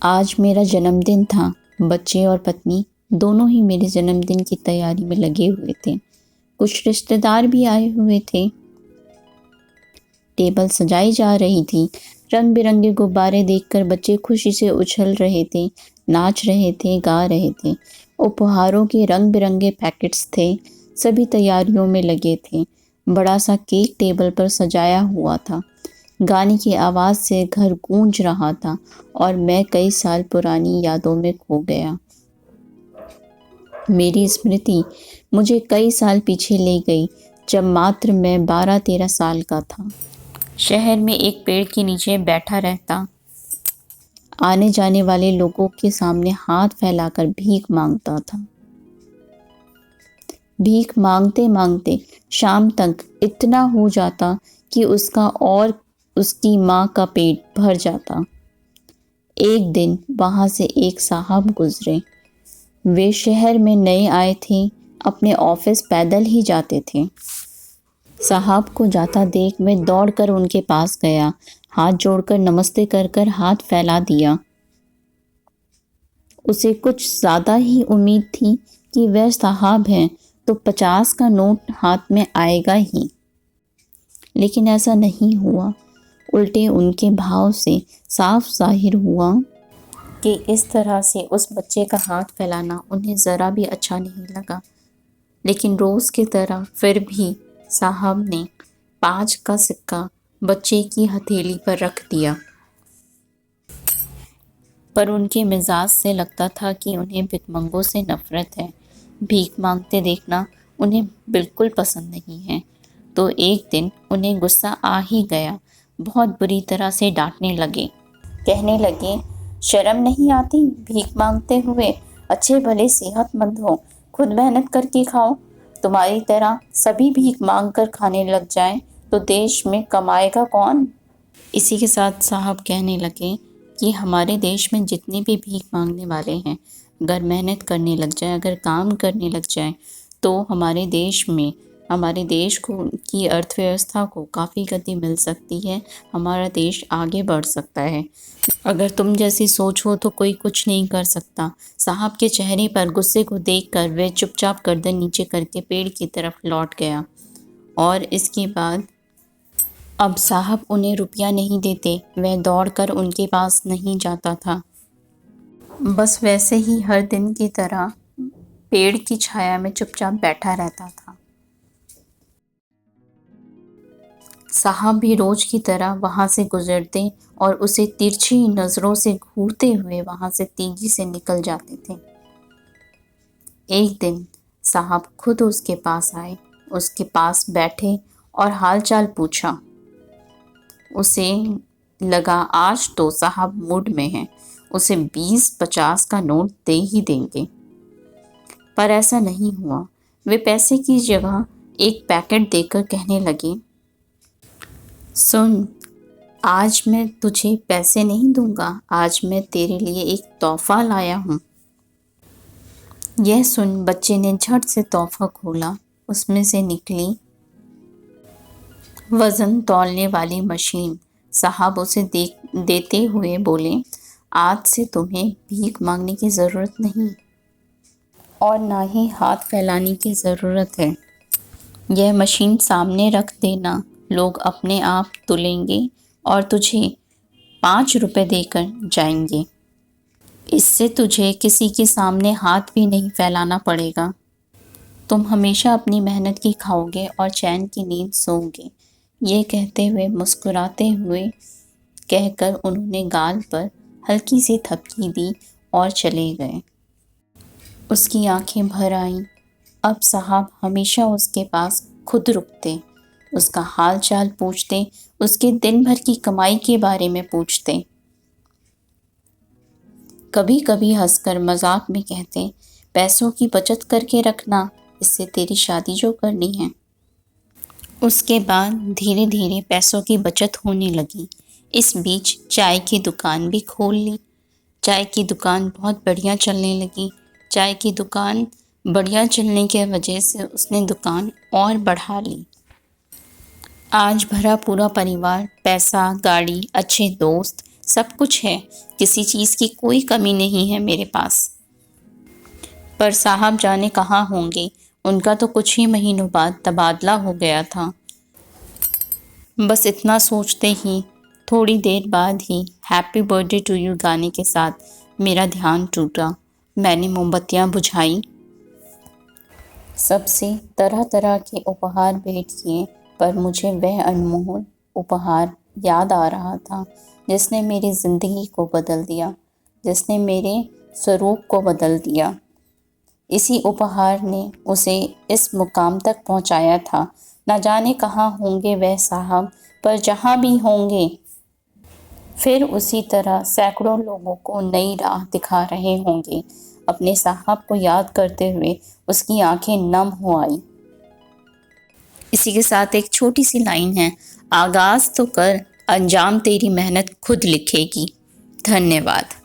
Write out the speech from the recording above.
आज मेरा जन्मदिन था। बच्चे और पत्नी दोनों ही मेरे जन्मदिन की तैयारी में लगे हुए थे। कुछ रिश्तेदार भी आए हुए थे। टेबल सजाई जा रही थी। रंग बिरंगे गुब्बारे देखकर बच्चे खुशी से उछल रहे थे, नाच रहे थे, गा रहे थे। उपहारों के रंग बिरंगे पैकेट्स थे। सभी तैयारियों में लगे थे। बड़ा सा केक टेबल पर सजाया हुआ था। गाने की आवाज़ से घर गूंज रहा था और मैं कई साल पुरानी यादों में खो गया। मेरी स्मृति मुझे कई साल पीछे ले गई, जब मात्र मैं 12-13 साल का था। शहर में एक पेड़ के नीचे बैठा रहता, आने जाने वाले लोगों के सामने हाथ फैलाकर भीख मांगता था। भीख मांगते मांगते शाम तक इतना हो जाता कि उसका और उसकी माँ का पेट भर जाता। एक दिन वहाँ से एक साहब गुजरे। वे शहर में नए आए थे, अपने ऑफिस पैदल ही जाते थे। साहब को जाता देख मैं दौड़कर उनके पास गया, हाथ जोड़कर नमस्ते कर कर हाथ फैला दिया। उसे कुछ ज़्यादा ही उम्मीद थी कि वह साहब हैं तो 50 का नोट हाथ में आएगा ही, लेकिन ऐसा नहीं हुआ। उल्टे उनके भाव से साफ जाहिर हुआ कि इस तरह से उस बच्चे का हाथ फैलाना उन्हें ज़रा भी अच्छा नहीं लगा। लेकिन रोज़ की तरह फिर भी साहब ने 5 का सिक्का बच्चे की हथेली पर रख दिया। पर उनके मिजाज से लगता था कि उन्हें भिखमंगों से नफरत है। भीख मांगते देखना उन्हें बिल्कुल पसंद नहीं है। तो एक दिन उन्हें गुस्सा आ ही गया। बहुत बुरी तरह से डांटने लगे। कहने लगे, शर्म नहीं आती भीख मांगते हुए? अच्छे भले सेहतमंद हो, खुद मेहनत करके खाओ। तुम्हारी तरह सभी भीख मांग कर खाने लग जाएं तो देश में कमाएगा कौन? इसी के साथ साहब कहने लगे कि हमारे देश में जितने भी भीख मांगने वाले हैं, अगर मेहनत करने लग जाए, अगर काम करने लग जाए तो हमारे देश को की अर्थव्यवस्था को काफ़ी गति मिल सकती है। हमारा देश आगे बढ़ सकता है। अगर तुम जैसी सोच हो तो कोई कुछ नहीं कर सकता। साहब के चेहरे पर गुस्से को देखकर वह चुपचाप गर्दन नीचे करके पेड़ की तरफ लौट गया। और इसके बाद अब साहब उन्हें रुपया नहीं देते। वह दौड़कर उनके पास नहीं जाता था। बस वैसे ही हर दिन की तरह पेड़ की छाया में चुपचाप बैठा रहता था। साहब भी रोज की तरह वहां से गुजरते और उसे तिरछी नजरों से घूरते हुए वहां से तेजी से निकल जाते थे। एक दिन साहब खुद उसके पास आए, उसके पास बैठे और हालचाल पूछा। उसे लगा आज तो साहब मूड में हैं, उसे 20-50 का नोट दे ही देंगे। पर ऐसा नहीं हुआ। वे पैसे की जगह एक पैकेट देकर कहने लगे, सुन, आज मैं तुझे पैसे नहीं दूंगा, आज मैं तेरे लिए एक तोहफा लाया हूँ। यह सुन बच्चे ने झट से तोहफा खोला। उसमें से निकली वजन तौलने वाली मशीन। साहब उसे देते हुए बोले, आज से तुम्हें भीख मांगने की ज़रूरत नहीं और ना ही हाथ फैलाने की ज़रूरत है। यह मशीन सामने रख देना, लोग अपने आप तुलेंगे और तुझे 5 रुपए देकर जाएंगे। इससे तुझे किसी के सामने हाथ भी नहीं फैलाना पड़ेगा। तुम हमेशा अपनी मेहनत की खाओगे और चैन की नींद सोओगे। ये कहते हुए मुस्कुराते हुए कहकर उन्होंने गाल पर हल्की सी थपकी दी और चले गए। उसकी आंखें भर आईं। अब साहब हमेशा उसके पास खुद रुकते, उसका हाल चाल पूछते, उसके दिन भर की कमाई के बारे में पूछते। कभी कभी हंसकर मजाक में कहते, पैसों की बचत करके रखना, इससे तेरी शादी जो करनी है। उसके बाद धीरे धीरे पैसों की बचत होने लगी। इस बीच चाय की दुकान भी खोल ली। चाय की दुकान बहुत बढ़िया चलने लगी। चाय की दुकान बढ़िया चलने की वजह से उसने दुकान और बढ़ा ली। आज भरा पूरा परिवार, पैसा, गाड़ी, अच्छे दोस्त सब कुछ है, किसी चीज़ की कोई कमी नहीं है मेरे पास। पर साहब जाने कहाँ होंगे, उनका तो कुछ ही महीनों बाद तबादला हो गया था। बस इतना सोचते ही थोड़ी देर बाद ही हैप्पी बर्थडे टू यू गाने के साथ मेरा ध्यान टूटा। मैंने मोमबत्तियाँ बुझाई, सबसे तरह तरह के उपहार भेंट किए, पर मुझे वह अनमोल उपहार याद आ रहा था जिसने मेरी ज़िंदगी को बदल दिया, जिसने मेरे स्वरूप को बदल दिया। इसी उपहार ने उसे इस मुकाम तक पहुंचाया था। न जाने कहाँ होंगे वह साहब, पर जहाँ भी होंगे फिर उसी तरह सैकड़ों लोगों को नई राह दिखा रहे होंगे। अपने साहब को याद करते हुए उसकी आंखें नम हो आई। इसी के साथ एक छोटी सी लाइन है, आगाज तो कर, अंजाम तेरी मेहनत खुद लिखेगी। धन्यवाद।